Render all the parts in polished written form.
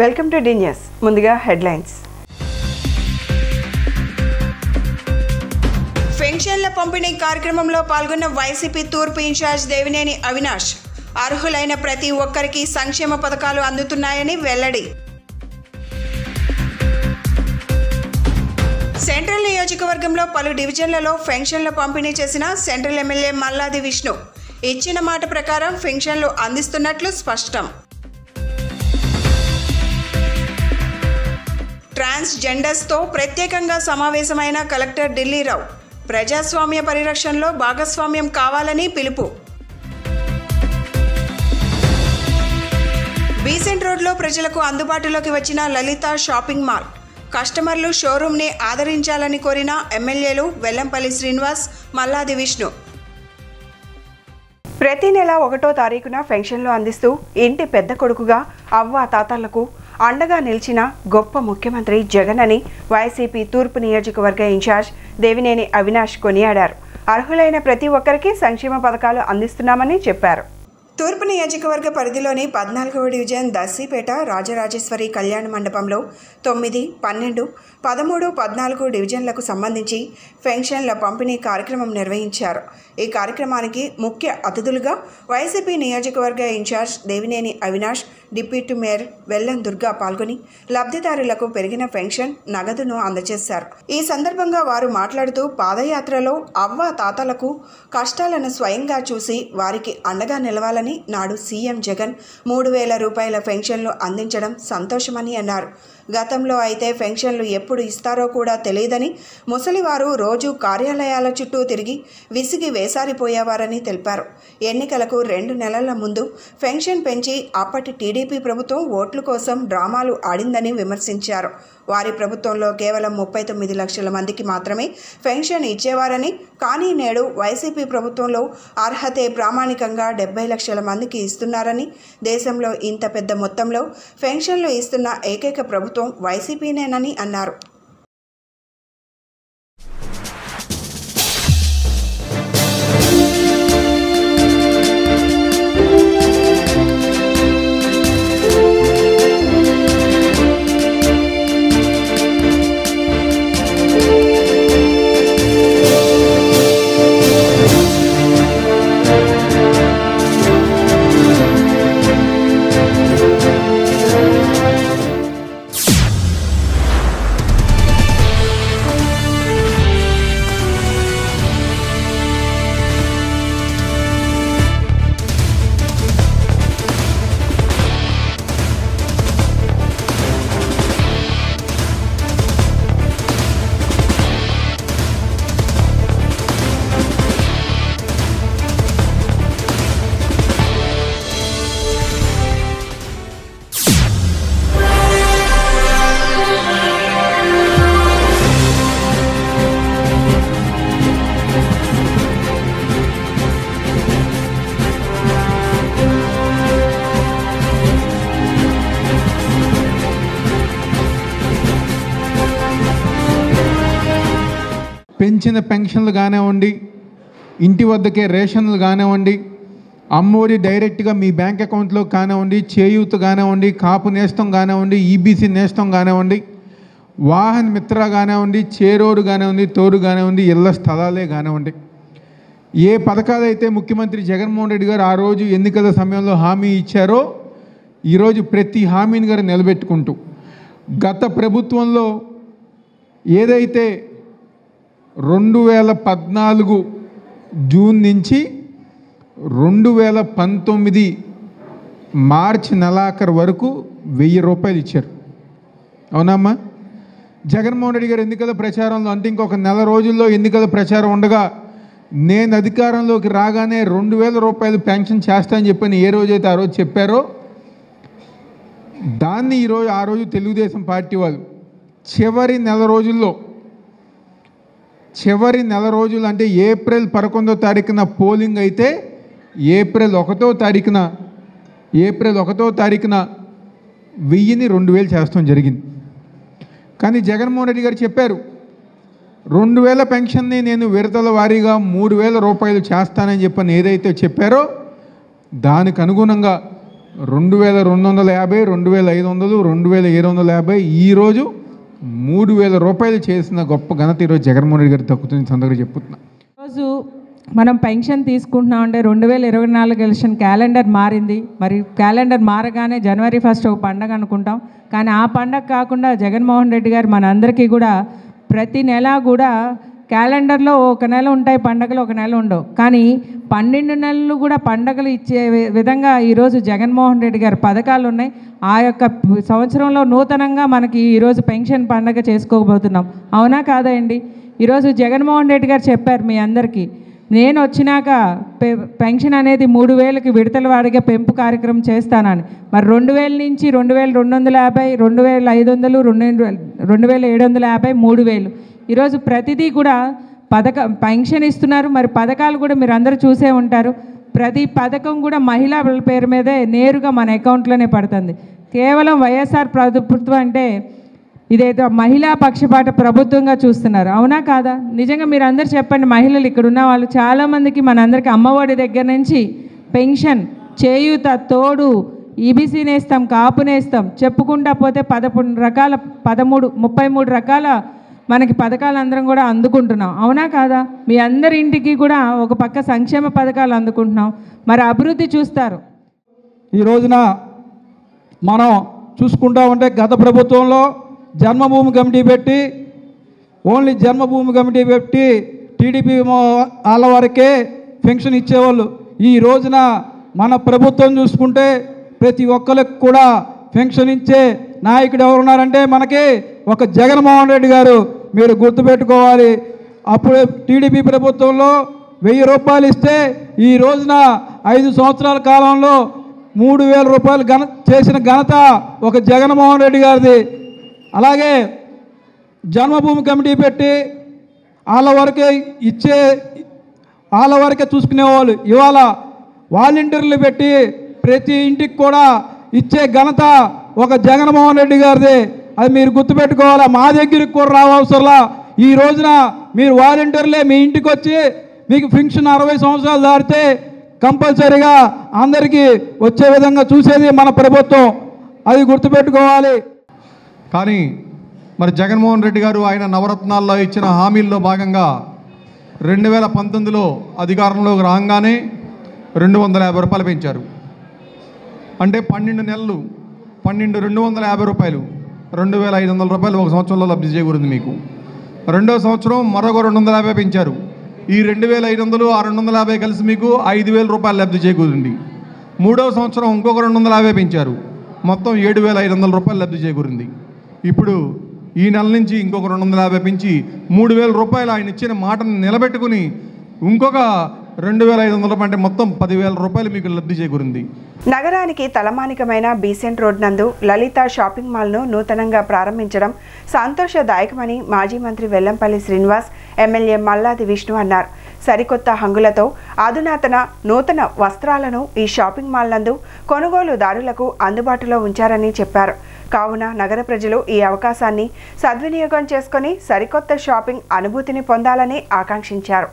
Welcome to the news. ముందుగా headlines. పెన్షన్ల పంపిణీ కార్యక్రమంలో పాల్గొన్న వైసీపీ తూర్పు ఇన్ఛార్జ్ దేవినేని అవినాష్ అర్హులైన ప్రతి ఒక్కరికి సంక్షేమ పథకాలు అందుతున్నాయని వెల్లడి. సెంట్రల్ నియోజకవర్గంలో పలు డివిజన్లలో పెన్షన్ల పంపిణీ చేసిన సెంట్రల్ ఎమ్మెల్యే మల్లాది విష్ణు ఇచ్చిన మాట ప్రకారం పెన్షన్లు అందిస్తున్నట్లు స్పష్టం. ట్రాన్స్జెండర్స్తో ప్రత్యేకంగా సమావేశమైన కలెక్టర్ ఢిల్లీరావు ప్రజాస్వామ్య పరిరక్షణలో భాగస్వామ్యం కావాలని పిలుపు. బీసెంట్ రోడ్లో ప్రజలకు అందుబాటులోకి వచ్చిన లలిత షాపింగ్ మాల్. కస్టమర్లు షోరూమ్ని ఆదరించాలని కోరిన ఎమ్మెల్యేలు వెల్లంపల్లి శ్రీనివాస్, మల్లాది విష్ణు. ప్రతి నెల 1వ తారీఖున పెన్షన్లు అందిస్తూ ఇంటి పెద్ద కొడుకుగా అవ్వ తాతలకు అండగా నిలిచిన గొప్ప ముఖ్యమంత్రి జగన్ అని వైసీపీ తూర్పు నియోజకవర్గ ఇన్ఛార్జ్ దేవినేని అవినాష్ కొనియాడారు. అర్హులైన ప్రతి ఒక్కరికి సంక్షేమ పథకాలు అందిస్తున్నామని చెప్పారు. తూర్పు నియోజకవర్గ పరిధిలోని 14వ డివిజన్ దర్శిపేట రాజరాజేశ్వరి కళ్యాణ మండపంలో 9, 12, 13, 14 డివిజన్లకు సంబంధించి పెన్షన్ల పంపిణీ కార్యక్రమం నిర్వహించారు. ఈ కార్యక్రమానికి ముఖ్య అతిథులుగా వైసీపీ నియోజకవర్గ incharge Devineni Avinash, deputy mayor Vellam Durga పాల్గొని లబ్ధిదారులకు పెరిగిన పెన్షన్ నగదును అందజేశారు. ఈ సందర్భంగా వారు మాట్లాడుతూ పాదయాత్రలో అవ్వ తాతలకు కష్టాలను స్వయంగా చూసి వారికి అండగా నిలవాలని నాడు సీఎం జగన్ 3,000 రూపాయల పెన్షన్లు అందించడం సంతోషమని అన్నారు. గతంలో అయితే పెన్షన్లు ఎప్పుడు ఇస్తారో కూడా తెలియదని ముసలివారు రోజు కార్యాలయాల చుట్టూ తిరిగి విసిగి వేసారిపోయేవారని తెలిపారు. ఎన్నికలకు 2 నెలల ముందు పెన్షన్ పెంచి అప్పటి టీడీపీ ప్రభుత్వం ఓట్ల కోసం డ్రామాలు ఆడిందని విమర్శించారు. వారి ప్రభుత్వంలో కేవలం 39 లక్షల మందికి మాత్రమే పెన్షన్ ఇచ్చేవారని, కానీ నేడు వైసీపీ ప్రభుత్వంలో అర్హతే ప్రామాణికంగా 70 లక్షల మందికి ఇస్తున్నారని, దేశంలో ఇంత పెద్ద మొత్తంలో పెన్షన్లు ఇస్తున్న ఏకైక ప్రభుత్వం వైసీపీనేనని అన్నారు. పెంచిన పెన్షన్లు కానివ్వండి, ఇంటి వద్దకే రేషన్లు కానివ్వండి, అమ్మఒడి డైరెక్ట్గా మీ బ్యాంక్ అకౌంట్లో కానివ్వండి, చేయూత కానివ్వండి, కాపు నేస్తం కానివ్వండి, ఈబీసీ నేస్తం కానివ్వండి, వాహన మిత్ర కానివ్వండి, చేరోడు కానివ్వండి, తోడు కానివ్వండి, ఇళ్ల స్థలాలే కానివ్వండి, ఏ పథకాలైతే ముఖ్యమంత్రి జగన్మోహన్ రెడ్డి గారు ఆ రోజు ఎన్నికల సమయంలో హామీ ఇచ్చారో ఈరోజు ప్రతి హామీని గారు నిలబెట్టుకుంటూ గత ప్రభుత్వంలో ఏదైతే 2014 జూన్ నుంచి 2019 మార్చి నెలాఖరు వరకు 1000 రూపాయలు ఇచ్చారు. అవునమ్మా? జగన్మోహన్ రెడ్డి గారు ఎన్నికల ప్రచారంలో అంటే ఇంకొక నెల రోజుల్లో ఎన్నికల ప్రచారం ఉండగా నేను అధికారంలోకి రాగానే 2000 రూపాయలు పెన్షన్ చేస్తానని చెప్పని ఏ రోజైతే ఆ రోజు చెప్పారో దాన్ని ఆ రోజు తెలుగుదేశం పార్టీ వాళ్ళు చివరి నెల రోజులు అంటే ఏప్రిల్ 11వ తారీఖున పోలింగ్ అయితే ఏప్రిల్ 1వ తారీఖున 1000ని 2000 చేస్తాం జరిగింది. కానీ జగన్మోహన్ రెడ్డి గారు చెప్పారు 2000 పెన్షన్ని నేను విడతల వారీగా 3000 రూపాయలు చేస్తానని చెప్పని ఏదైతే చెప్పారో దానికి అనుగుణంగా 2250, 2500, 2750, ఈరోజు 3000 రూపాయలు చేసిన గొప్ప ఘనత ఈరోజు జగన్మోహన్ రెడ్డి గారు దక్కుతుంది సందర్భంగా చెప్తున్నా. ఈరోజు మనం పెన్షన్ తీసుకుంటున్నామంటే 2024 ఎలక్షన్ క్యాలెండర్ మారింది. మరి క్యాలెండర్ మారగానే జనవరి 1 ఒక పండగ అనుకుంటాం. కానీ ఆ పండగ కాకుండా జగన్మోహన్ రెడ్డి గారు మన అందరికీ కూడా ప్రతి నెల కూడా క్యాలెండర్లో ఒక నెల ఉంటాయి పండగలు, ఒక నెల ఉండవు. కానీ 12 నెలలు కూడా పండగలు ఇచ్చే విధంగా ఈరోజు జగన్మోహన్ రెడ్డి గారి పథకాలు ఉన్నాయి. ఆ యొక్క సంవత్సరంలో నూతనంగా మనకి ఈరోజు పెన్షన్ పండగ చేసుకోబోతున్నాం. అవునా కాదా అండి? ఈరోజు జగన్మోహన్ రెడ్డి గారు చెప్పారు మీ అందరికీ, నేను వచ్చినాక పెన్షన్ అనేది 3000కి విడతల వారీగా పెంపు కార్యక్రమం చేస్తానని. మరి 2000 నుంచి 2250, 2500, 2750, 3000 ఈరోజు ప్రతిదీ కూడా పెన్షన్ ఇస్తున్నారు. మరి పథకాలు కూడా మీరు అందరూ చూసే ఉంటారు. ప్రతి పథకం కూడా మహిళా పేరు మీదే నేరుగా మన అకౌంట్లోనే పడుతుంది. కేవలం వైఎస్ఆర్ ప్రభుత్వం అంటే ఇదేదో మహిళా పక్షపాత ప్రభుత్వంగా చూస్తున్నారు. అవునా కాదా? నిజంగా మీరు అందరు చెప్పండి. మహిళలు ఇక్కడ ఉన్న వాళ్ళు చాలామందికి మనందరికీ అమ్మఒడి దగ్గర నుంచి పెన్షన్, చేయూత, తోడు, ఈబీసీ నేస్తాం, కాపు నేస్తాం, చెప్పుకుంటా పోతే 33 రకాల మనకి పథకాలు అందరం కూడా అందుకుంటున్నాం. అవునా కాదా? మీ అందరి ఇంటికి కూడా ఒక పక్క సంక్షేమ పథకాలు అందుకుంటున్నాం. మరి అభివృద్ధి చూస్తారు. ఈ రోజున మనం చూసుకుంటా ఉంటే గత ప్రభుత్వంలో జన్మభూమి కమిటీ పెట్టి ఓన్లీ జన్మభూమి కమిటీ పెట్టి టీడీపీ వాళ్ళ వరకే పెన్షన్ ఇచ్చేవాళ్ళు. ఈ రోజున మన ప్రభుత్వం చూసుకుంటే ప్రతి ఒక్కరికి కూడా పెన్షన్ ఇచ్చే నాయకుడు ఎవరున్నారంటే మనకి ఒక జగన్మోహన్ రెడ్డి గారు. మీరు గుర్తుపెట్టుకోవాలి. అప్పుడు టీడీపీ ప్రభుత్వంలో 1000 రూపాయలు ఇస్తే ఈ రోజున 5 సంవత్సరాల కాలంలో 3000 రూపాయలు చేసిన ఘనత ఒక జగన్మోహన్ రెడ్డి గారిది. అలాగే జన్మభూమి కమిటీ పెట్టి వాళ్ళ వరకే చూసుకునేవాళ్ళు. ఇవాళ వాలంటీర్లు పెట్టి ప్రతి ఇంటికి కూడా ఇచ్చే ఘనత ఒక జగన్మోహన్ రెడ్డి గారిది. అది మీరు గుర్తుపెట్టుకోవాలా. మా దగ్గరికి కూడా రావసరలా. ఈ రోజున మీరు వాలంటీర్లే మీ ఇంటికి వచ్చి మీకు పెన్షన్ 60 సంవత్సరాలు దాటితే కంపల్సరీగా అందరికీ వచ్చే విధంగా చూసేది మన ప్రభుత్వం. అది గుర్తుపెట్టుకోవాలి. కానీ మరి జగన్మోహన్ రెడ్డి గారు ఆయన నవరత్నాల్లో ఇచ్చిన హామీల్లో భాగంగా 2019లో అధికారంలోకి రాగానే 250 రూపాయలు పెంచారు. అంటే 12 నెలలు 250 రూపాయలు, 2500 రూపాయలు ఒక సంవత్సరంలో లబ్ధి చేకూరింది మీకు. రెండో సంవత్సరం మరొక 250 పెంచారు. ఈ 2500 ఆ 250 కలిసి మీకు 5000 రూపాయలు లబ్ధి చేకూరింది. మూడో సంవత్సరం ఇంకొక 250 పెంచారు. మొత్తం 7500 రూపాయలు లబ్ధి చేకూరింది. ఇప్పుడు ఈ నెల నుంచి ఇంకొక 250 పెంచి 3000 రూపాయలు ఆయన ఇచ్చిన మాటను నిలబెట్టుకుని ఇంకొక 2500 రూపాయలు, అంటే మొత్తం 10,000 రూపాయలు మీకు లబ్ధి చేకూరింది. నగరానికి తలమానికమైన బీసెంట్ రోడ్ నందు లలిత షాపింగ్ మాల్ను నూతనంగా ప్రారంభించడం సంతోషదాయకమని మాజీ మంత్రి వెల్లంపల్లి శ్రీనివాస్, ఎమ్మెల్యే మల్లాది విష్ణు అన్నారు. సరికొత్త హంగులతో అధునాతన నూతన వస్త్రాలను ఈ షాపింగ్ మాల్ నందు కొనుగోలుదారులకు అందుబాటులో ఉంచారని చెప్పారు. కావున నగర ప్రజలు ఈ అవకాశాన్ని సద్వినియోగం చేసుకుని సరికొత్త షాపింగ్ అనుభూతిని పొందాలని ఆకాంక్షించారు.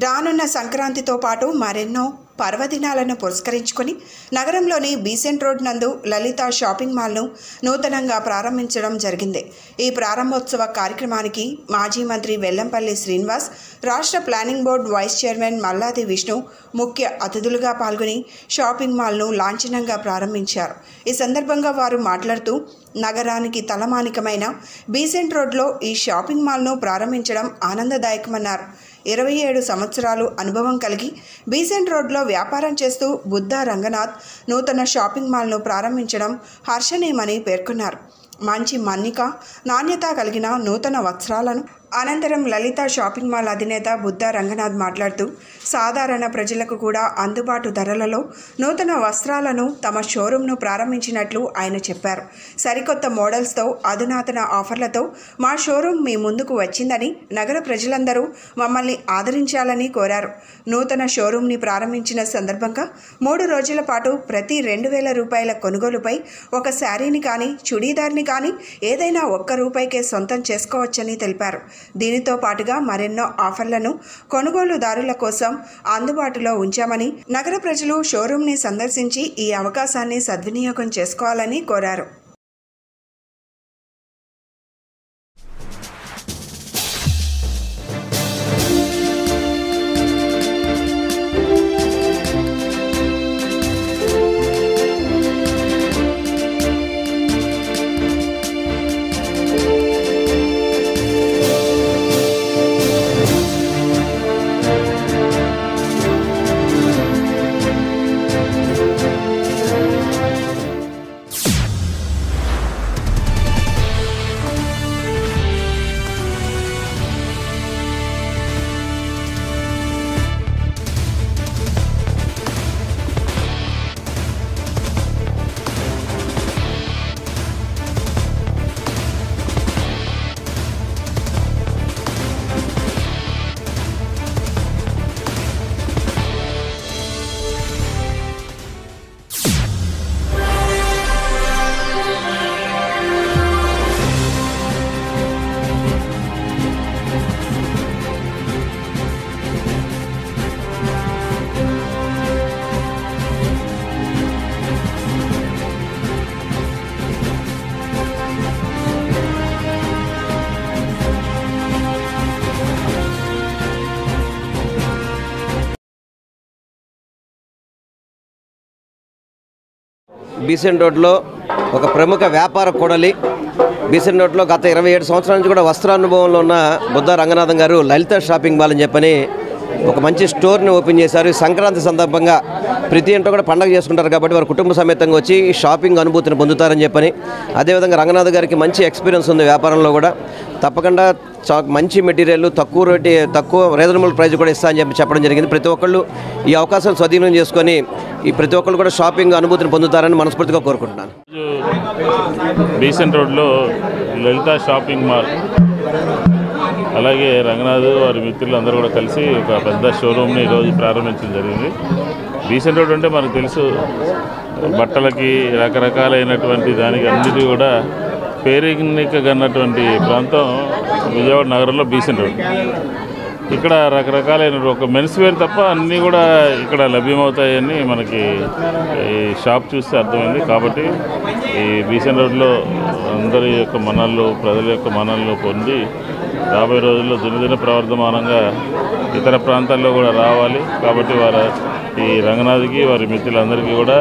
రానున్న సంక్రాంతితో పాటు మరెన్నో పర్వదినాలను పురస్కరించుకొని నగరంలోని బీసెంట్ రోడ్ నందు లలిత షాపింగ్ మాల్ను నూతనంగా ప్రారంభించడం జరిగింది. ఈ ప్రారంభోత్సవ కార్యక్రమానికి మాజీ మంత్రి వెల్లంపల్లి శ్రీనివాస్, రాష్ట్ర planning board vice chairman Malladi Vishnu ముఖ్య అతిథులుగా పాల్గొని షాపింగ్ మాల్ను లాంఛనంగా ప్రారంభించారు. ఈ సందర్భంగా వారు మాట్లాడుతూ నగరానికి తలమానికమైన బీసెంట్ రోడ్లో ఈ షాపింగ్ మాల్ను ప్రారంభించడం ఆనందదాయకమన్నారు. 27 సంవత్సరాలు అనుభవం కలిగి బీసెంట్ రోడ్లో వ్యాపారం చేస్తూ బుద్ధ రంగనాథ్ నూతన షాపింగ్ మాల్ను ప్రారంభించడం హర్షణీయమని పేర్కొన్నారు. మంచి మన్నిక, నాణ్యత కలిగిన నూతన వస్త్రాలను అనంతరం లలిత షాపింగ్ మాల్ అధినేత బుద్ధ రంగనాథ్ మాట్లాడుతూ సాధారణ ప్రజలకు కూడా అందుబాటు ధరలలో నూతన వస్త్రాలను తమ షోరూంను ప్రారంభించినట్లు ఆయన చెప్పారు. సరికొత్త మోడల్స్తో అధునాతన ఆఫర్లతో మా షోరూం మీ ముందుకు వచ్చిందని, నగర ప్రజలందరూ మమ్మల్ని ఆదరించాలని కోరారు. నూతన షోరూంని ప్రారంభించిన సందర్భంగా 3 రోజుల పాటు ప్రతి 2000 రూపాయల కొనుగోలుపై ఒక శారీని కానీ, చుడీదార్ని కానీ ఏదైనా 1 రూపాయికే సొంతం చేసుకోవచ్చని తెలిపారు. దీనితో పాటుగా మరెన్నో ఆఫర్లను కొనుగోలుదారుల కోసం అందుబాటులో ఉంచామని, నగర ప్రజలు షోరూంని సందర్శించి ఈ అవకాశాన్ని సద్వినియోగం చేసుకోవాలని కోరారు. బీసెన్ రోడ్లో ఒక ప్రముఖ వ్యాపార కూడలి. బీసెన్ రోడ్లో గత 27 సంవత్సరాల నుంచి కూడా వస్త్రానుభవంలో ఉన్న బుద్ధ రంగనాథం గారు లలిత షాపింగ్ మాల్ అని చెప్పని ఒక మంచి స్టోర్ని ఓపెన్ చేశారు. సంక్రాంతి సందర్భంగా ప్రతి ఇంట్లో కూడా పండగ చేసుకుంటారు కాబట్టి వారు కుటుంబ సమేతంగా వచ్చి ఈ షాపింగ్ అనుభూతిని పొందుతారని చెప్పని, అదేవిధంగా రంగనాథ్ గారికి మంచి ఎక్స్పీరియన్స్ ఉంది వ్యాపారంలో కూడా. తప్పకుండా మంచి మెటీరియల్ తక్కువ రీజనబుల్ ప్రైస్ కూడా ఇస్తా అని చెప్పడం జరిగింది. ప్రతి ఒక్కళ్ళు ఈ అవకాశాలు స్వాధీనం చేసుకొని ఈ ప్రతి ఒక్కళ్ళు కూడా షాపింగ్ అనుభూతిని పొందుతారని మనస్ఫూర్తిగా కోరుకుంటున్నాను. బీసెన్ రోడ్లో లలిత షాపింగ్ మాల్, అలాగే రంగనాథ్ వారి మిత్రులు అందరూ కూడా కలిసి ఒక పెద్ద షోరూమ్ని ఈరోజు ప్రారంభించడం జరిగింది. బీసెన్ రోడ్ అంటే మనకు తెలుసు, బట్టలకి రకరకాలైనటువంటి దానికి అన్నిటి కూడా పేరెన్నికగా ఉన్నటువంటి ప్రాంతం విజయవాడ నగరంలో బీసెన్ రోడ్. ఇక్కడ రకరకాలైన ఒక మెన్స్ వేర్ తప్ప అన్నీ కూడా ఇక్కడ లభ్యమవుతాయని మనకి ఈ షాప్ చూస్తే అర్థమైంది. కాబట్టి ఈ బీసెన్ రోడ్లో అందరి యొక్క మన్ననలు, ప్రజల యొక్క మన్ననలు పొంది రాబోయే రోజుల్లో దినదిన ప్రవర్ధమానంగా ఇతర ప్రాంతాల్లో కూడా రావాలి. కాబట్టి ఈ రంగనాథ్కి వారి మిత్రులందరికీ కూడా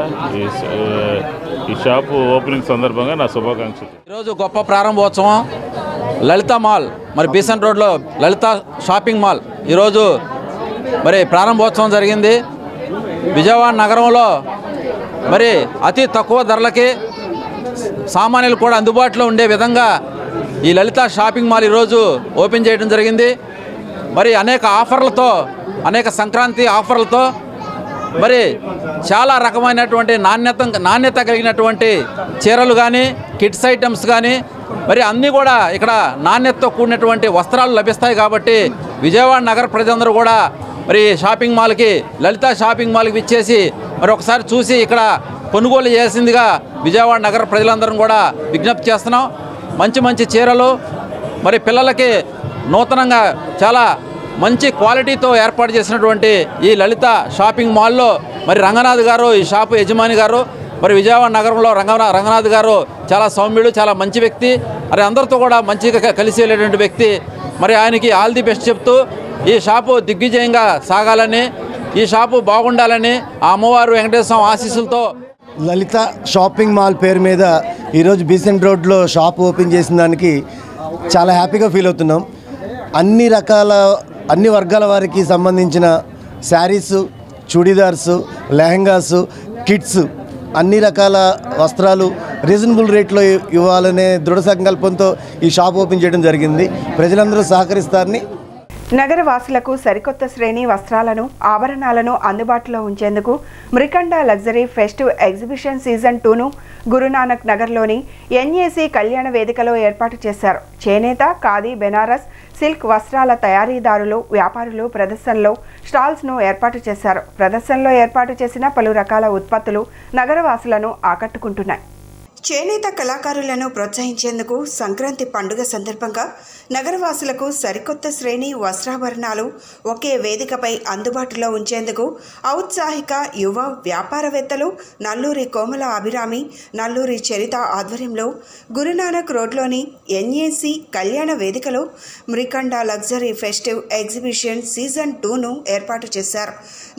ఈ షాపు ఓపెనింగ్ సందర్భంగా నా శుభాకాంక్షలు. ఈరోజు గొప్ప ప్రారంభోత్సవం లలిత మాల్, మరి బీసెన్ రోడ్లో లలిత షాపింగ్ మాల్ ఈరోజు మరి ప్రారంభోత్సవం జరిగింది. విజయవాడ నగరంలో మరి అతి తక్కువ ధరలకి సామాన్యులు కూడా అందుబాటులో ఉండే విధంగా ఈ లలిత షాపింగ్ మాల్ ఈరోజు ఓపెన్ చేయడం జరిగింది. మరి అనేక ఆఫర్లతో, అనేక సంక్రాంతి ఆఫర్లతో మరి చాలా రకమైనటువంటి నాణ్యత కలిగినటువంటి చీరలు కానీ, కిడ్స్ ఐటమ్స్ కానీ, మరి అన్నీ కూడా ఇక్కడ నాణ్యతతో కూడినటువంటి వస్త్రాలు లభిస్తాయి. కాబట్టి విజయవాడ నగర ప్రజలందరూ కూడా మరి షాపింగ్ మాల్కి, లలిత షాపింగ్ మాల్కి విచ్చేసి మరి ఒకసారి చూసి ఇక్కడ కొనుగోలు చేయాల్సిందిగా విజయవాడ నగర ప్రజలందరం కూడా విజ్ఞప్తి చేస్తున్నాం. మంచి మంచి చీరలు, మరి పిల్లలకి నూతనంగా చాలా మంచి క్వాలిటీతో ఏర్పాటు చేసినటువంటి ఈ లలిత షాపింగ్ మాల్లో మరి రంగనాథ్ గారు, ఈ షాపు యజమాని గారు, మరి విజయవాడ నగరంలో రంగనాథ్ గారు చాలా సౌమ్యుడు, చాలా మంచి వ్యక్తి. మరి అందరితో కూడా మంచిగా కలిసి వెళ్ళేటువంటి వ్యక్తి. మరి ఆయనకి ఆల్ ది బెస్ట్ చెప్తూ ఈ షాపు దిగ్విజయంగా సాగాలని, ఈ షాపు బాగుండాలని ఆ అమ్మవారు వెంకటేశ్వర ఆశీస్సులతో లలిత షాపింగ్ మాల్ పేరు మీద ఈరోజు బీసెంట్ రోడ్లో షాప్ ఓపెన్ చేసిన దానికి చాలా హ్యాపీగా ఫీల్ అవుతున్నాం. అన్ని వర్గాల వారికి సంబంధించిన శారీసు, చుడీదార్సు, లెహంగాసు, కిడ్స్, అన్ని రకాల వస్త్రాలు రీజనబుల్ రేట్లో ఇవ్వాలనే దృఢ సంకల్పంతో ఈ షాప్ ఓపెన్ చేయడం జరిగింది. ప్రజలందరూ సహకరిస్తారని. నగర వాసులకు సరికొత్త శ్రేణి వస్త్రాలను, ఆభరణాలను అందుబాటులో ఉంచేందుకు Mrukanda luxury festive exhibition season 2ను గురునానక్ నగర్లోని ఎన్ఏసీ కళ్యాణ వేదికలో ఏర్పాటు చేశారు. చేనేత, ఖాదీ, బెనారస్, సిల్క్ వస్త్రాల తయారీదారులు, వ్యాపారులు ప్రదర్శనలో స్టాల్స్ను ఏర్పాటు చేశారు. ప్రదర్శనలో ఏర్పాటు చేసిన పలు రకాల ఉత్పత్తులు నగరవాసులను ఆకట్టుకుంటున్నాయి. చేనేత కళాకారులను ప్రోత్సహించేందుకు సంక్రాంతి పండుగ సందర్భంగా నగరవాసులకు సరికొత్త శ్రేణి వస్త్రాభరణాలు ఒకే వేదికపై అందుబాటులో ఉంచేందుకు ఔత్సాహిక యువ వ్యాపారవేత్తలు నల్లూరి కోమల అభిరామి, నల్లూరి చరిత ఆధ్వర్యంలో గురునానక్ రోడ్లోని ఎన్ఏసి కళ్యాణ వేదికలో మ్రికండ లగ్జరీ ఫెస్టివ్ ఎగ్జిబిషన్ సీజన్ 2ను ఏర్పాటు చేశారు.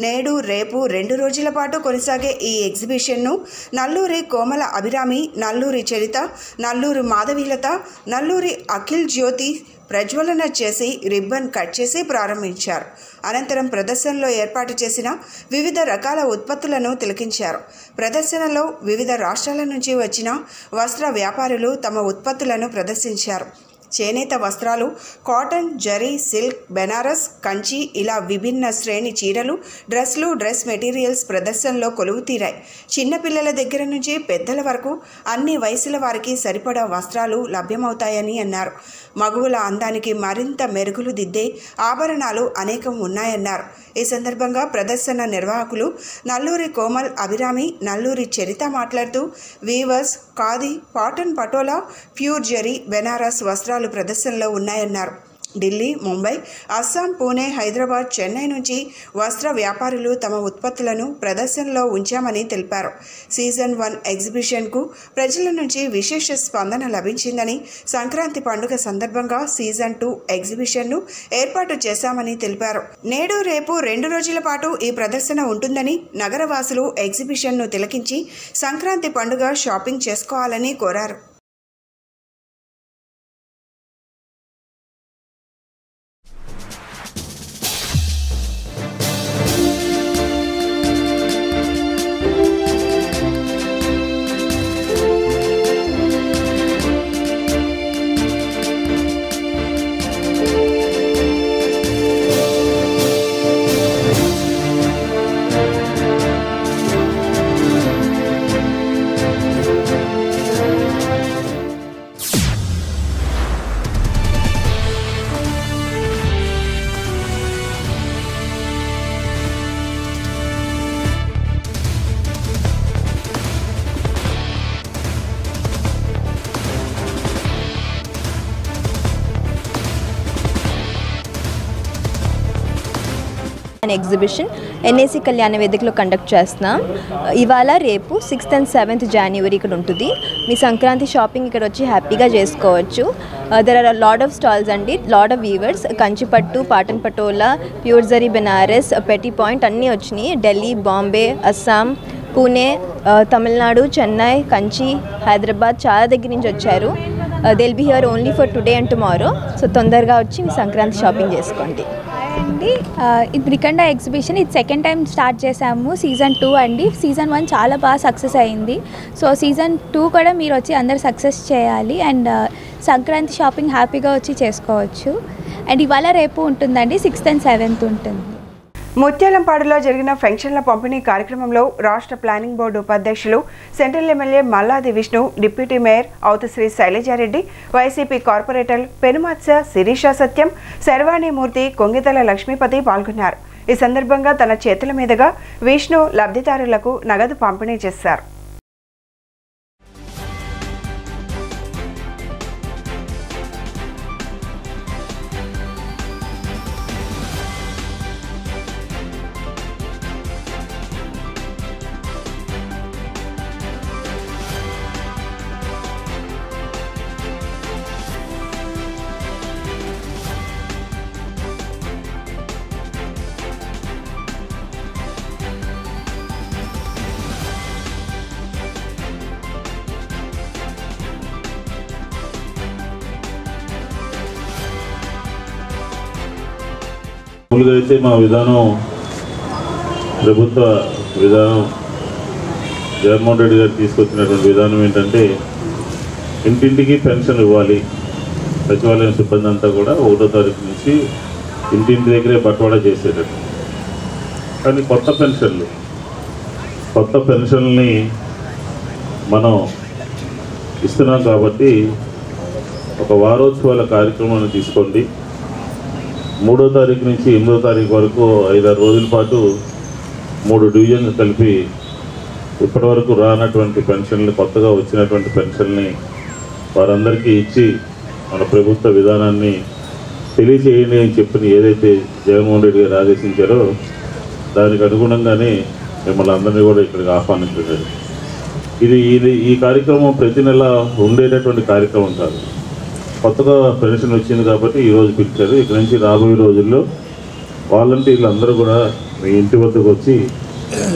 నేడు రేపు 2 రోజుల పాటు కొనసాగే ఈ ఎగ్జిబిషన్ను నల్లూరి కోమల అభిరామి, నల్లూరి చరిత, నల్లూరి మాధవీలత, నల్లూరి అఖిల్ జ్యోతి ప్రజ్వలన చేసి రిబ్బన్ కట్ చేసి ప్రారంభించారు. అనంతరం ప్రదర్శనలో ఏర్పాటు చేసిన వివిధ రకాల ఉత్పత్తులను తిలకించారు. ప్రదర్శనలో వివిధ రాష్ట్రాల నుంచి వచ్చిన వస్త్ర వ్యాపారులు తమ ఉత్పత్తులను ప్రదర్శించారు. చేనేత వస్త్రాలు, కాటన్, జరీ, సిల్క్, బెనారస్, కంచి ఇలా విభిన్న శ్రేణి చీరలు, డ్రెస్లు, డ్రెస్ మెటీరియల్స్ ప్రదర్శనలో కొలువు తీరాయి. చిన్నపిల్లల దగ్గర నుంచి పెద్దల వరకు అన్ని వయసుల వారికి సరిపడా వస్త్రాలు లభ్యమవుతాయని అన్నారు. మగువుల అందానికి మరింత మెరుగులు దిద్దే ఆభరణాలు అనేకం ఉన్నాయన్నారు. ఈ సందర్భంగా ప్రదర్శన నిర్వాహకులు నల్లూరి కోమల్ అభిరామి, నల్లూరి చరిత మాట్లాడుతూ weavers, khadi, cotton, Patola, pure zari, Benaras వస్త్రాలు ప్రదర్శనలో ఉన్నాయన్నారు. ఢిల్లీ, ముంబై, అస్సాం, పూణే, హైదరాబాద్, చెన్నై నుంచి వస్త్ర వ్యాపారులు తమ ఉత్పత్తులను ప్రదర్శనలో ఉంచామని తెలిపారు. సీజన్ 1 ఎగ్జిబిషన్కు ప్రజల నుంచి విశేష స్పందన లభించిందని, సంక్రాంతి పండుగ సందర్భంగా సీజన్ 2 ఎగ్జిబిషన్ను ఏర్పాటు చేశామని తెలిపారు. నేడు రేపు 2 రోజుల పాటు ఈ ప్రదర్శన ఉంటుందని, నగరవాసులు ఎగ్జిబిషన్ను తిలకించి సంక్రాంతి పండుగ షాపింగ్ చేసుకోవాలని కోరారు. ఎగ్జిబిషన్ ఎన్ఏసి కళ్యాణ వేదికలో కండక్ట్ చేస్తున్నాం. ఇవాళ రేపు 6th and 7th January ఇక్కడ ఉంటుంది. మీ సంక్రాంతి షాపింగ్ ఇక్కడ వచ్చి హ్యాపీగా చేసుకోవచ్చు. There are lot of stalls అండి, lot of weavers, Kanchipattu, Patan Patola, pure zari, Banaras, petit point అన్నీ వచ్చినాయి. ఢిల్లీ, బాంబే, అస్సాం, పూణే, తమిళనాడు, చెన్నై, కంచి, హైదరాబాద్ చాలా దగ్గర నుంచి వచ్చారు. They will be here only for today and tomorrow. So తొందరగా వచ్చి మీ సంక్రాంతి షాపింగ్ చేసుకోండి. ఇది మ్రికండ ఎగ్జిబిషన్, ఇది సెకండ్ టైం స్టార్ట్ చేసాము. సీజన్ 2 అండి. సీజన్ 1 చాలా బాగా సక్సెస్ అయింది. సో సీజన్ 2 కూడా మీరు వచ్చి అందరు సక్సెస్ చేయాలి అండ్ సంక్రాంతి షాపింగ్ హ్యాపీగా వచ్చి చేసుకోవచ్చు. అండ్ ఇవాళ రేపు ఉంటుందండి, 6th and 7th ఉంటుంది. ముత్యాలంపాడులో జరిగిన పెన్షన్ల పంపిణీ కార్యక్రమంలో రాష్ట్ర ప్లానింగ్ బోర్డు ఉపాధ్యక్షులు, central MLA Malladi Vishnu, deputy mayor ఔతుశ్రీ శైలజారెడ్డి, వైసీపీ కార్పొరేటర్లు పెనుమత్స శిరీష సత్యం, శర్వాణిమూర్తి, కొంగితల లక్ష్మీపతి పాల్గొన్నారు. ఈ సందర్భంగా తన చేతుల మీదుగా విష్ణు లబ్ధిదారులకు నగదు పంపిణీ చేశారు. మామూలుగా అయితే మా విధానం, ప్రభుత్వ విధానం, జగన్మోహన్ రెడ్డి గారు తీసుకొచ్చినటువంటి విధానం ఏంటంటే ఇంటింటికి పెన్షన్ ఇవ్వాలి. సచివాలయం సిబ్బంది అంతా కూడా 1వ తారీఖు నుంచి ఇంటింటి దగ్గరే బట్వాడా చేసేటట్టు. కానీ కొత్త పెన్షన్ని మనం ఇస్తున్నాం కాబట్టి ఒక వారోత్సవాల కార్యక్రమాన్ని తీసుకోండి. 3వ తారీఖు నుంచి 8వ తారీఖు వరకు 5-6 రోజుల పాటు 3 డివిజన్లు కలిపి ఇప్పటివరకు రానటువంటి పెన్షన్లు, కొత్తగా వచ్చినటువంటి పెన్షన్ని వారందరికీ ఇచ్చి మన ప్రభుత్వ విధానాన్ని తెలియచేయండి అని చెప్పిన ఏదైతే జగన్మోహన్ రెడ్డి గారు ఆదేశించారో దానికి అనుగుణంగానే మిమ్మల్ని అందరినీ కూడా ఇక్కడికి ఆహ్వానించారు. ఈ కార్యక్రమం ప్రతి నెల ఉండేటటువంటి కార్యక్రమం కాదు. కొత్తగా పెన్షన్ వచ్చింది కాబట్టి ఈరోజు పిలిచారు. ఇక్కడి నుంచి రాబోయే రోజుల్లో వాలంటీర్లు అందరూ కూడా మీ ఇంటి వద్దకు వచ్చి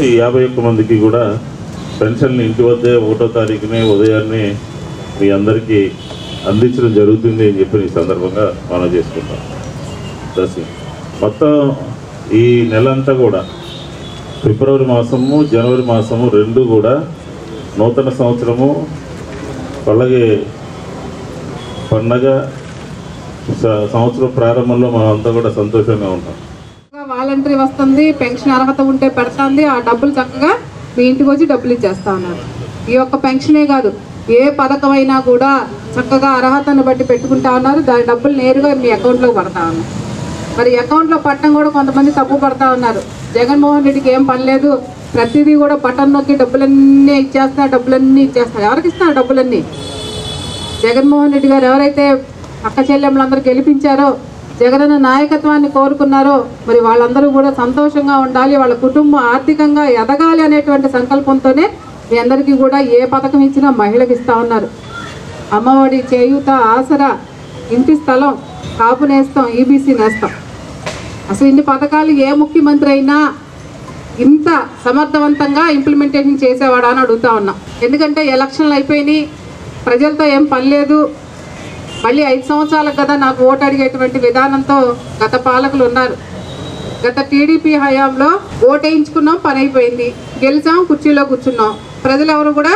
ఈ 51 మందికి కూడా పెన్షన్ని ఇంటి వద్దే 1వ తారీఖునే ఉదయాన్నే మీ అందరికీ అందించడం జరుగుతుంది అని చెప్పి ఈ సందర్భంగా మనం చేసుకుంటాం. మొత్తం ఈ నెల అంతా కూడా ఫిబ్రవరి మాసము, జనవరి మాసము 2 కూడా నూతన సంవత్సరము, అలాగే పండగ సంవత్సరం ప్రారంభంలో మనం అంతా కూడా సంతోషంగా ఉంటాం. వాలంటరీ వస్తుంది, పెన్షన్ అర్హత ఉంటే పెడుతుంది, ఆ డబ్బులు చక్కగా మీ ఇంటికి వచ్చి డబ్బులు ఇచ్చేస్తా ఉన్నారు. ఈ యొక్క పెన్షనే కాదు, ఏ పథకం అయినా కూడా చక్కగా అర్హతను బట్టి పెట్టుకుంటా ఉన్నారు. దాని డబ్బులు నేరుగా మీ అకౌంట్లో పడతా ఉన్నాయి. మరి అకౌంట్లో పట్టడం కూడా కొంతమంది తప్పు పడతా ఉన్నారు. జగన్మోహన్ రెడ్డికి ఏం పని లేదు, ప్రతిదీ కూడా బటన్ నొక్కి డబ్బులన్నీ ఇచ్చేస్తున్నారు. ఎవరికి ఇస్తున్నారు డబ్బులన్నీ? జగన్మోహన్ రెడ్డి గారు ఎవరైతే అక్క చెల్లెమ్మలందరూ గెలిపించారో, జగనన్న నాయకత్వాన్ని కోరుకున్నారో, మరి వాళ్ళందరూ కూడా సంతోషంగా ఉండాలి, వాళ్ళ కుటుంబం ఆర్థికంగా ఎదగాలి అనేటువంటి సంకల్పంతోనే మీ అందరికీ కూడా ఏ పథకం ఇచ్చినా మహిళకి ఇస్తూ ఉన్నారు. అమ్మఒడి, చేయూత, ఆసరా, ఇంటి స్థలం, కాపు నేస్తాం, ఈబీసీ నేస్తాం. అసలు ఇన్ని పథకాలు ఏ ముఖ్యమంత్రి అయినా ఇంత సమర్థవంతంగా ఇంప్లిమెంటేషన్ చేసేవాడా అని అడుగుతా ఉన్నాం. ఎందుకంటే ఎలక్షన్లు అయిపోయినాయి, ప్రజలతో ఏం పని లేదు, మళ్ళీ 5 సంవత్సరాలకు కదా నాకు ఓటు అడిగేటువంటి విధానంతో గత పాలకులు ఉన్నారు. గత టీడీపీ హయాంలో ఓటేయించుకున్నాం, పని అయిపోయింది, గెలిచాం, కుర్చీలో కూర్చున్నాం. ప్రజలు ఎవరు కూడా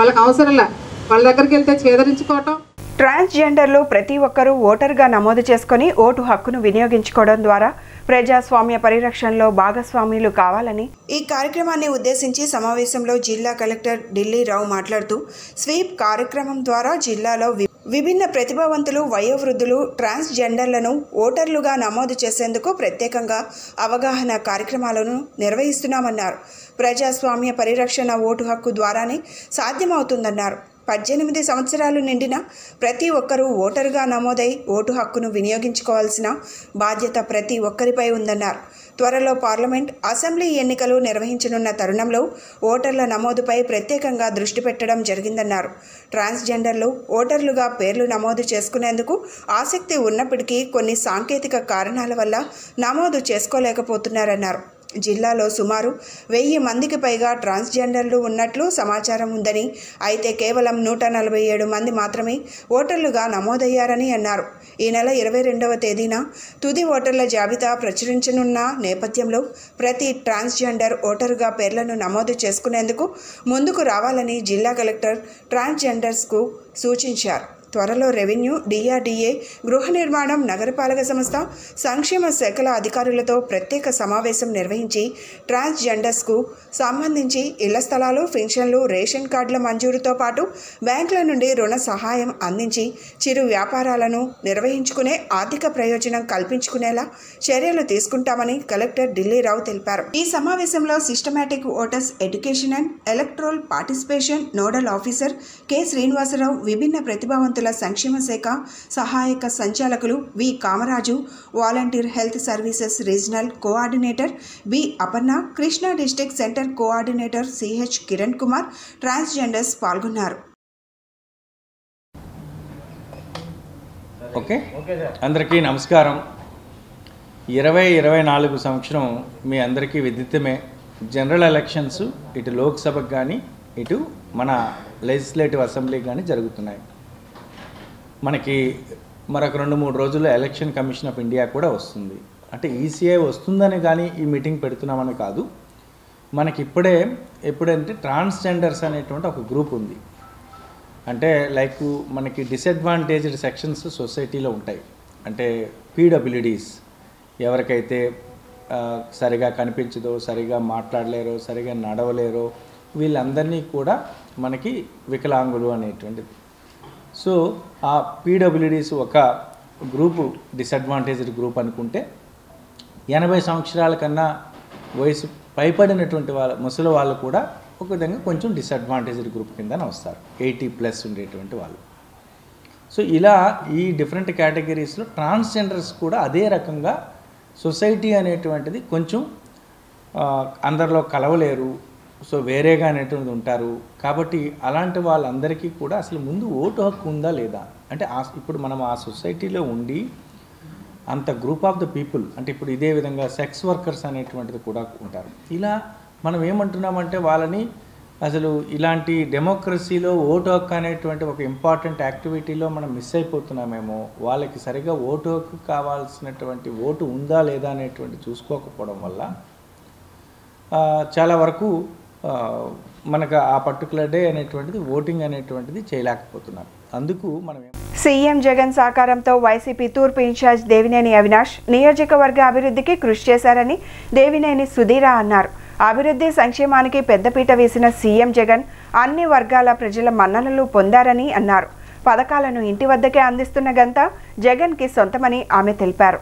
వాళ్ళకి అవసరంలా, వాళ్ళ దగ్గరికి వెళ్తే చేదరించుకోవటం. ట్రాన్స్జెండర్లు ప్రతి ఒక్కరూ ఓటర్గా నమోదు చేసుకుని ఓటు హక్కును వినియోగించుకోవడం ద్వారా ప్రజాస్వామ్య పరిరక్షణలో భాగస్వామ్యులు కావాలని ఈ కార్యక్రమాన్ని ఉద్దేశించి సమావేశంలో జిల్లా కలెక్టర్ ఢిల్లీ రావు మాట్లాడుతూ స్వీప్ కార్యక్రమం ద్వారా జిల్లాలో విభిన్న ప్రతిభావంతులు, వయోవృద్ధులు, ట్రాన్స్జెండర్లను ఓటర్లుగా నమోదు చేసేందుకు ప్రత్యేకంగా అవగాహన కార్యక్రమాలను నిర్వహిస్తున్నామన్నారు. ప్రజాస్వామ్య పరిరక్షణ ఓటు హక్కు ద్వారానే సాధ్యమవుతుందన్నారు. 18 సంవత్సరాలు నిండిన ప్రతి ఒక్కరూ ఓటరుగా నమోదై ఓటు హక్కును వినియోగించుకోవాల్సిన బాధ్యత ప్రతి ఒక్కరిపై ఉందన్నారు. త్వరలో పార్లమెంట్, అసెంబ్లీ ఎన్నికలు నిర్వహించనున్న తరుణంలో ఓటర్ల నమోదుపై ప్రత్యేకంగా దృష్టి పెట్టడం జరిగిందన్నారు. ట్రాన్స్జెండర్లు ఓటర్లుగా పేర్లు నమోదు చేసుకునేందుకు ఆసక్తి ఉన్నప్పటికీ కొన్ని సాంకేతిక కారణాల వల్ల నమోదు చేసుకోలేకపోతున్నారన్నారు. జిల్లాలో సుమారు 1000 మందికి పైగా ట్రాన్స్జెండర్లు ఉన్నట్లు సమాచారం ఉందని, అయితే కేవలం 147 మంది మాత్రమే ఓటర్లుగా నమోదయ్యారని అన్నారు. ఈ నెల 22వ తేదీన తుది ఓటర్ల జాబితా ప్రచురించనున్న నేపథ్యంలో ప్రతి ట్రాన్స్జెండర్ ఓటరుగా పేర్లను నమోదు చేసుకునేందుకు ముందుకు రావాలని జిల్లా కలెక్టర్ ట్రాన్స్జెండర్స్కు సూచించారు. త్వరలో రెవెన్యూ, డిఆర్డీఏ, గృహ నిర్మాణం, నగరపాలక సంస్థ, సంక్షేమ శాఖల అధికారులతో ప్రత్యేక సమావేశం నిర్వహించి ట్రాన్స్జెండర్స్కు సంబంధించి ఇళ్ల స్థలాలు, పెన్షన్లు, రేషన్ కార్డుల మంజూరుతో పాటు బ్యాంకుల నుండి రుణ సహాయం అందించి చిరు వ్యాపారాలను నిర్వహించుకునే ఆర్థిక ప్రయోజనం కల్పించుకునేలా చర్యలు తీసుకుంటామని కలెక్టర్ ఢిల్లీరావు తెలిపారు. ఈ సమావేశంలో systematic voters education and electoral participation nodal officer K Srinivasa Rao, విభిన్న ప్రతిభావంతుల సంక్షేమ శాఖ సహాయక సంచాలకులు V Kamaraju, volunteer health services regional coordinator B Aparna, Krishna district centre coordinator CH Kiran Kumar, transgenders పాల్గొన్నారు. ఓకే, అందరికీ నమస్కారం. 2024 సంవత్సరం మీ అందరికీ విదితమే. జనరల్ ఎలక్షన్స్ ఇటు లోక్సభకు కానీ ఇటు మన లెజిస్లేటివ్ అసెంబ్లీకి కానీ జరుగుతున్నాయి. మనకి మరొక 2-3 రోజుల్లో ఎలక్షన్ కమిషన్ ఆఫ్ ఇండియా కూడా వస్తుంది. అంటే ఈసీఐ వస్తుందని కానీ ఈ మీటింగ్ పెడుతున్నామని కాదు. మనకి ఎప్పుడంటే ట్రాన్స్జెండర్స్ అనేటువంటి ఒక గ్రూప్ ఉంది. అంటే లైక్ మనకి డిసడ్వాంటేజ్డ్ సెక్షన్స్ సొసైటీలో ఉంటాయి. అంటే పీడబ్ల్యూడీస్, ఎవరికైతే సరిగా కనిపించదో, సరిగా మాట్లాడలేరో, సరిగా నడవలేరో, వీళ్ళందరినీ కూడా మనకి వికలాంగులు అనేటువంటిది. సో ఆ పీడబ్ల్యూడీస్ ఒక గ్రూపు, డిసడ్వాంటేజ్డ్ గ్రూప్ అనుకుంటే 80 సంవత్సరాల కన్నా వయసు పైపడినటువంటి ముసలి వాళ్ళు కూడా ఒక విధంగా కొంచెం డిసడ్వాంటేజ్డ్ గ్రూప్ కిందనే వస్తారు, 80+ ఉండేటువంటి వాళ్ళు. సో ఇలా ఈ డిఫరెంట్ కేటగిరీస్లో ట్రాన్స్జెండర్స్ కూడా అదే రకంగా సొసైటీ అనేటువంటిది కొంచెం అందరిలో కలవలేరు, సో వేరేగా అనేటువంటిది ఉంటారు. కాబట్టి అలాంటి వాళ్ళందరికీ కూడా అసలు ముందు ఓటు హక్కు ఉందా లేదా అంటే ఇప్పుడు మనం ఆ సొసైటీలో ఉండి అంత గ్రూప్ ఆఫ్ ద పీపుల్ అంటే ఇప్పుడు ఇదే విధంగా సెక్స్ వర్కర్స్ అనేటువంటిది కూడా ఉంటారు. ఇలా మనం ఏమంటున్నామంటే వాళ్ళని అసలు ఇలాంటి డెమోక్రసీలో ఓటు హక్కు అనేటువంటి ఒక ఇంపార్టెంట్ యాక్టివిటీలో మనం మిస్ అయిపోతున్నామేమో, వాళ్ళకి సరిగా ఓటు హక్కు కావాల్సినటువంటి ఓటు ఉందా లేదా అనేటువంటి చూసుకోకపోవడం వల్ల చాలా వరకు మనకు ఆ పర్టికులర్ డే అనేటువంటిది ఓటింగ్ అనేటువంటిది చేయలేకపోతున్నారు. అందుకు మనం సీఎం జగన్ సహకారంతో వైసీపీ తూర్పు ఇన్ఛార్జ్ దేవినేని అవినాష్ నియోజకవర్గ అభివృద్ధికి కృషి చేశారని దేవినేని సుధీరా అన్నారు. అభివృద్ధి సంక్షేమానికి పెద్దపీట వేసిన సీఎం జగన్ అన్ని వర్గాల ప్రజల మన్ననలు పొందారని అన్నారు. పథకాలను ఇంటి వద్దకే అందిస్తున్న ఘనత జగన్కి సొంతమని ఆమె తెలిపారు.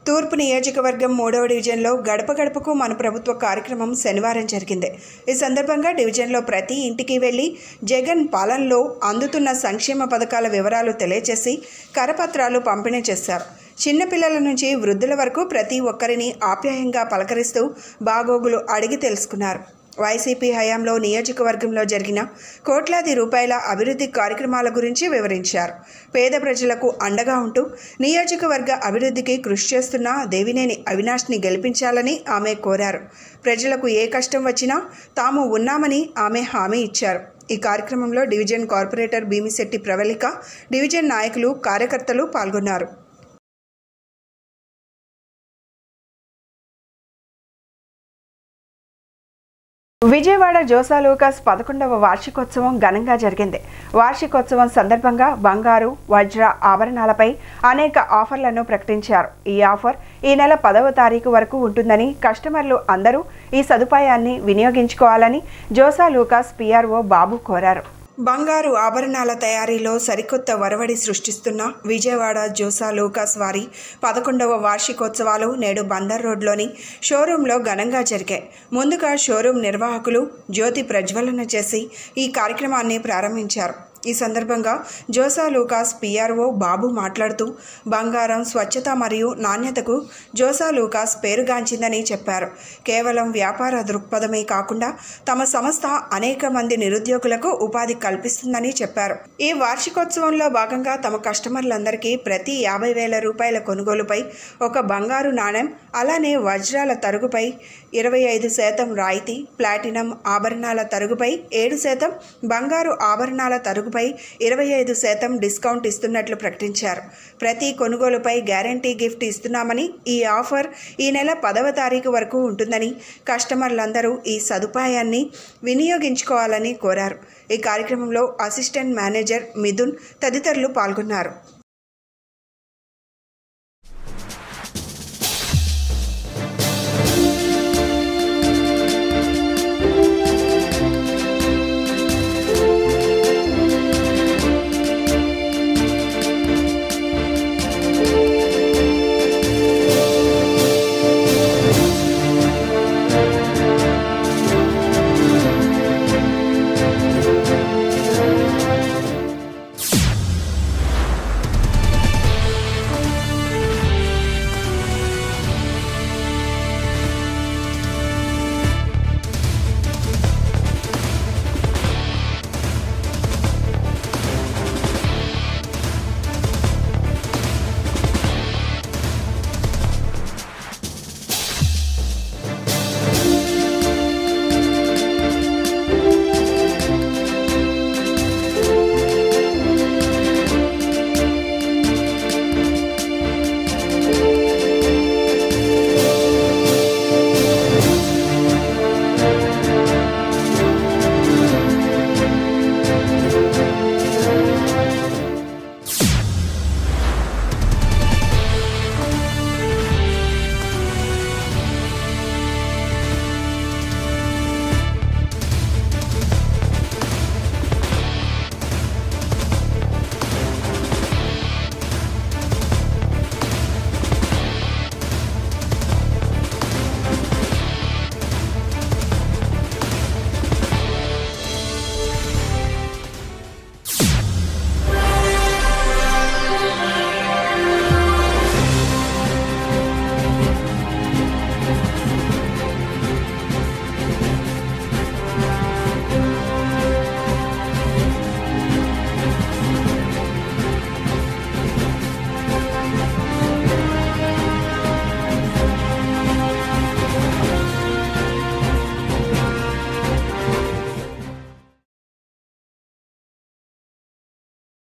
తూర్పు నియోజకవర్గం 3వ డివిజన్లో గడప గడపకు మన ప్రభుత్వ కార్యక్రమం శనివారం జరిగింది. ఈ సందర్భంగా డివిజన్లో ప్రతి ఇంటికి వెళ్లి జగన్ పాలనలో అందుతున్న సంక్షేమ పథకాల వివరాలు తెలియజేసి కరపత్రాలు పంపిణీ చేశారు. చిన్నపిల్లల నుంచి వృద్ధుల వరకు ప్రతి ఒక్కరిని ఆప్యాయంగా పలకరిస్తూ బాగోగులు అడిగి తెలుసుకున్నారు. వైసీపీ హయాంలో నియోజకవర్గంలో జరిగిన కోట్లాది రూపాయల అభివృద్ధి కార్యక్రమాల గురించి వివరించారు. పేద ప్రజలకు అండగా ఉంటూ నియోజకవర్గ అభివృద్ధికి కృషి చేస్తున్న దేవినేని అవినాష్ని గెలిపించాలని ఆమె కోరారు. ప్రజలకు ఏ కష్టం వచ్చినా తాము ఉన్నామని ఆమె హామీ ఇచ్చారు. ఈ కార్యక్రమంలో division corporator Bhimisetti Pravalika, division నాయకులు, కార్యకర్తలు పాల్గొన్నారు. విజయవాడ జోసా లూకాస్ 11వ వార్షికోత్సవం ఘనంగా జరిగింది. వార్షికోత్సవం సందర్భంగా బంగారు, వజ్ర ఆభరణాలపై అనేక ఆఫర్లను ప్రకటించారు. ఈ ఆఫర్ ఈ నెల 10వ తారీఖు వరకు ఉంటుందని కస్టమర్లు అందరూ ఈ సదుపాయాన్ని వినియోగించుకోవాలని జోసా లూకాస్ పిఆర్ఓ బాబు కోరారు. బంగారు ఆభరణాల తయారీలో సరికొత్త వరవడి సృష్టిస్తున్న విజయవాడ జోసా లూకాస్ వారి 11వ వార్షికోత్సవాలు నేడు బందర్ రోడ్లోని షోరూంలో ఘనంగా జరిగాయి. ముందుగా షోరూం నిర్వాహకులు జ్యోతి ప్రజ్వలన చేసి ఈ కార్యక్రమాన్ని ప్రారంభించారు. ఈ సందర్భంగా జోసా లూకాస్ పిఆర్ఓ బాబు మాట్లాడుతూ బంగారం స్వచ్ఛత మరియు నాణ్యతకు జోసా లూకాస్ పేరుగాంచిందని చెప్పారు. కేవలం వ్యాపార దృక్పథమే కాకుండా తమ సంస్థ అనేక మంది నిరుద్యోగులకు ఉపాధి కల్పిస్తుందని చెప్పారు. ఈ వార్షికోత్సవంలో భాగంగా తమ కస్టమర్లందరికీ ప్రతి 50,000 రూపాయల కొనుగోలుపై ఒక బంగారు నాణెం, అలానే వజ్రాల తరుగుపై 25% రాయితీ, ప్లాటినం ఆభరణాల తరుగుపై 7%, బంగారు ఆభరణాల తరుగుపై 25% డిస్కౌంట్ ఇస్తున్నట్లు ప్రకటించారు. ప్రతి కొనుగోలుపై గ్యారంటీ గిఫ్ట్ ఇస్తున్నామని, ఈ ఆఫర్ ఈ నెల 10వ తారీఖు వరకు ఉంటుందని కస్టమర్లందరూ ఈ సదుపాయాన్ని వినియోగించుకోవాలని కోరారు. ఈ కార్యక్రమంలో అసిస్టెంట్ మేనేజర్ మిథున్ తదితరులు పాల్గొన్నారు.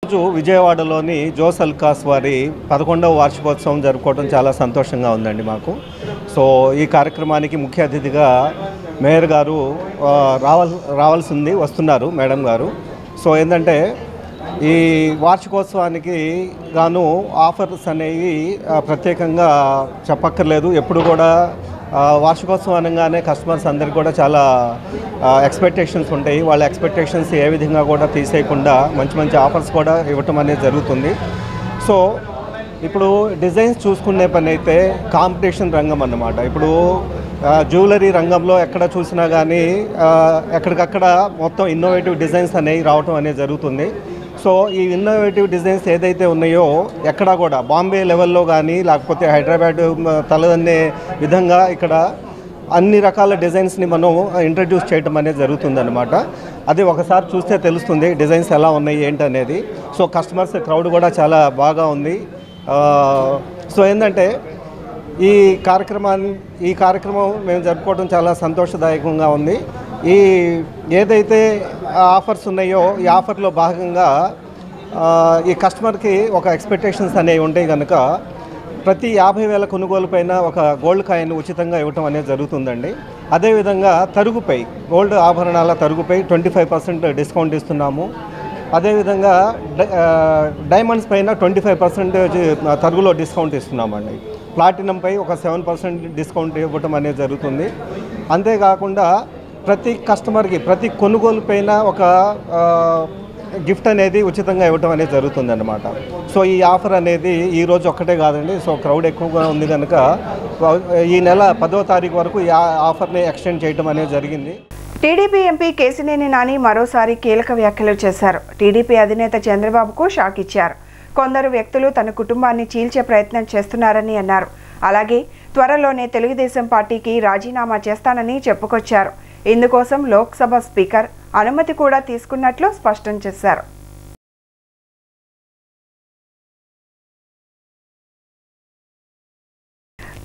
రోజు విజయవాడలోని జోస్ అల్కాస్ వారి 11వ వార్షికోత్సవం జరుపుకోవడం చాలా సంతోషంగా ఉందండి మాకు. సో ఈ కార్యక్రమానికి ముఖ్య అతిథిగా మేయర్ గారు రావాల్సింది వస్తున్నారు మేడం గారు. సో ఏంటంటే ఈ వార్షికోత్సవానికి గాను ఆఫర్స్ అనేవి ప్రత్యేకంగా చెప్పక్కర్లేదు. ఎప్పుడు కూడా వార్షికోత్సవం అనగానే కస్టమర్స్ అందరికీ కూడా చాలా ఎక్స్పెక్టేషన్స్ ఉంటాయి. వాళ్ళ ఎక్స్పెక్టేషన్స్ ఏ విధంగా కూడా తీసేయకుండా మంచి మంచి ఆఫర్స్ కూడా ఇవ్వటం అనేది జరుగుతుంది. సో ఇప్పుడు డిజైన్స్ చూసుకునే పని అయితే కాంపిటీషన్ రంగం అన్నమాట. ఇప్పుడు జ్యువెలరీ రంగంలో ఎక్కడ చూసినా కానీ ఎక్కడికక్కడ మొత్తం ఇన్నోవేటివ్ డిజైన్స్ అనేవి రావటం అనేది జరుగుతుంది. సో ఈ ఇన్నోవేటివ్ డిజైన్స్ ఏదైతే ఉన్నాయో ఎక్కడా కూడా బాంబే లెవెల్లో కానీ లేకపోతే హైదరాబాద్ తలదన్నే విధంగా ఇక్కడ అన్ని రకాల డిజైన్స్ని మనం ఇంట్రడ్యూస్ చేయడం అనేది జరుగుతుందన్నమాట. అది ఒకసారి చూస్తే తెలుస్తుంది డిజైన్స్ ఎలా ఉన్నాయి ఏంటనేది. సో కస్టమర్స్ క్రౌడ్ కూడా చాలా బాగా ఉంది. సో ఏంటంటే ఈ కార్యక్రమం మేము జరుపుకోవడం చాలా సంతోషదాయకంగా ఉంది. ఏదైతే ఆఫర్స్ ఉన్నాయో ఈ ఆఫర్లో భాగంగా ఈ కస్టమర్కి ఒక ఎక్స్పెక్టేషన్స్ అనేవి ఉంటాయి కనుక ప్రతి 50,000 కొనుగోలు పైన ఒక గోల్డ్ కాయిన్ ఉచితంగా ఇవ్వటం అనేది జరుగుతుందండి. అదేవిధంగా తరుగుపై గోల్డ్ ఆభరణాల తరుగుపై 25% డిస్కౌంట్ ఇస్తున్నాము. అదేవిధంగా డైమండ్స్ పైన 25% తరుగులో డిస్కౌంట్ ఇస్తున్నామండి. ప్లాటినంపై ఒక 7% డిస్కౌంట్ ఇవ్వటం అనేది జరుగుతుంది. అంతేకాకుండా ప్రతి కస్టమర్కి ప్రతి కొనుగోలు పైన ఒక గిఫ్ట్ అనేది ఉచితంగా ఇవ్వటం అనేది జరుగుతుందన్నమాట. సో ఈ ఆఫర్ అనేది ఈరోజు ఒక్కటే కాదండి. సో క్రౌడ్ ఎక్కువగా ఉంది కనుక ఈ నెల 10వ తారీఖు వరకు ఈ ఆఫర్ని ఎక్స్టెండ్ చేయడం అనేది జరిగింది. టీడీపీ ఎంపీ కేశినేని నాని మరోసారి కీలక వ్యాఖ్యలు చేశారు. టీడీపీ అధినేత చంద్రబాబుకు షాక్ ఇచ్చారు. కొందరు వ్యక్తులు తన కుటుంబాన్ని చీల్చే ప్రయత్నం చేస్తున్నారని అన్నారు. అలాగే త్వరలోనే తెలుగుదేశం పార్టీకి రాజీనామా చేస్తానని చెప్పుకొచ్చారు. ఇందుకోసం లోక్సభ స్పీకర్ అనుమతి కూడా తీసుకున్నట్లు స్పష్టం చేశారు.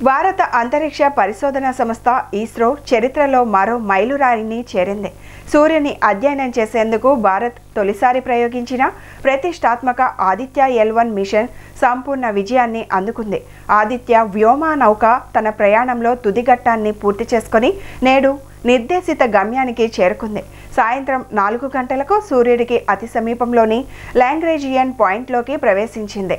భారత అంతరిక్ష పరిశోధన సంస్థ ఇస్రో చరిత్రలో మరో మైలురాయిని చేరింది. సూర్యుని అధ్యయనం చేసేందుకు భారత్ తొలిసారి ప్రయోగించిన ప్రతిష్టాత్మక ఆదిత్య L1 మిషన్ సంపూర్ణ విజయాన్ని అందుకుంది. ఆదిత్య వ్యోమ నౌక తన ప్రయాణంలో తుది ఘట్టాన్ని పూర్తి చేసుకుని నేడు నిర్దేశిత గమ్యానికి చేరుకుంది. సాయంత్రం 4 గంటలకు సూర్యుడికి అతి సమీపంలోని లాంగ్రేజియన్ పాయింట్లోకి ప్రవేశించింది.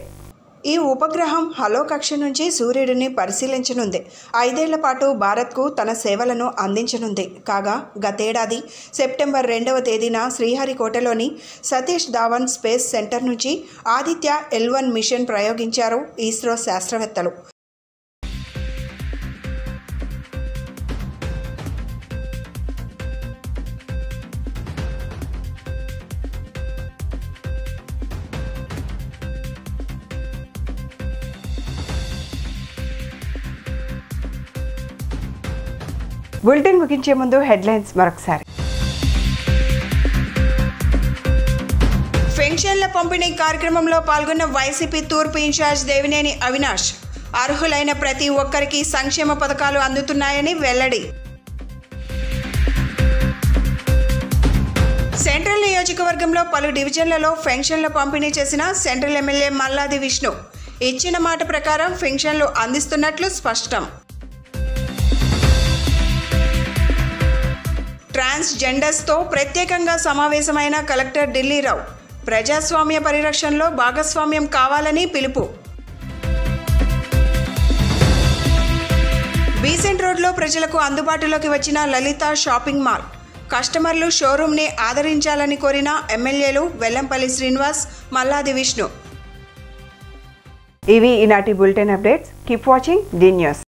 ఈ ఉపగ్రహం హలో కక్ష నుంచి సూర్యుడిని పరిశీలించనుంది. 5 ఏళ్ల పాటు భారత్కు తన సేవలను అందించనుంది. కాగా గతేడాది సెప్టెంబర్ 2వ తేదీన శ్రీహరికోటలోని సతీష్ ధావన్ స్పేస్ సెంటర్ నుంచి ఆదిత్య L1 మిషన్ ప్రయోగించారు ఇస్రో శాస్త్రవేత్తలు. బులెటిన్ ముగించే ముందు హెడ్లైన్స్ మరొకసారి. పెన్షన్ల పంపిణీ కార్యక్రమంలో పాల్గొన్న వైసీపీ తూర్పు ఇన్ఛార్జ్ దేవినేని అవినాష్ అర్హులైన ప్రతి ఒక్కరికి సంక్షేమ పథకాలు అందుతున్నాయని వెల్లడి. సెంట్రల్ నియోజకవర్గంలో పలు డివిజన్లలో పెన్షన్ల పంపిణీ చేసిన సెంట్రల్ ఎమ్మెల్యే మల్లాది విష్ణు ఇచ్చిన మాట ప్రకారం పెన్షన్లు అందిస్తున్నట్లు స్పష్టం. ట్రాన్స్జెండర్స్తో ప్రత్యేకంగా సమావేశమైన కలెక్టర్ ఢిల్లీరావు ప్రజాస్వామ్య పరిరక్షణలో భాగస్వామ్యం కావాలని పిలుపు. బీసెంట్ రోడ్లో ప్రజలకు అందుబాటులోకి వచ్చిన లలిత షాపింగ్ మాల్. కస్టమర్లు షోరూమ్ని ఆదరించాలని కోరిన ఎమ్మెల్యేలు వెల్లంపల్లి శ్రీనివాస్, మల్లాది విష్ణు. ఇవి ఈనాటి bulletin updates. Keep watching the news.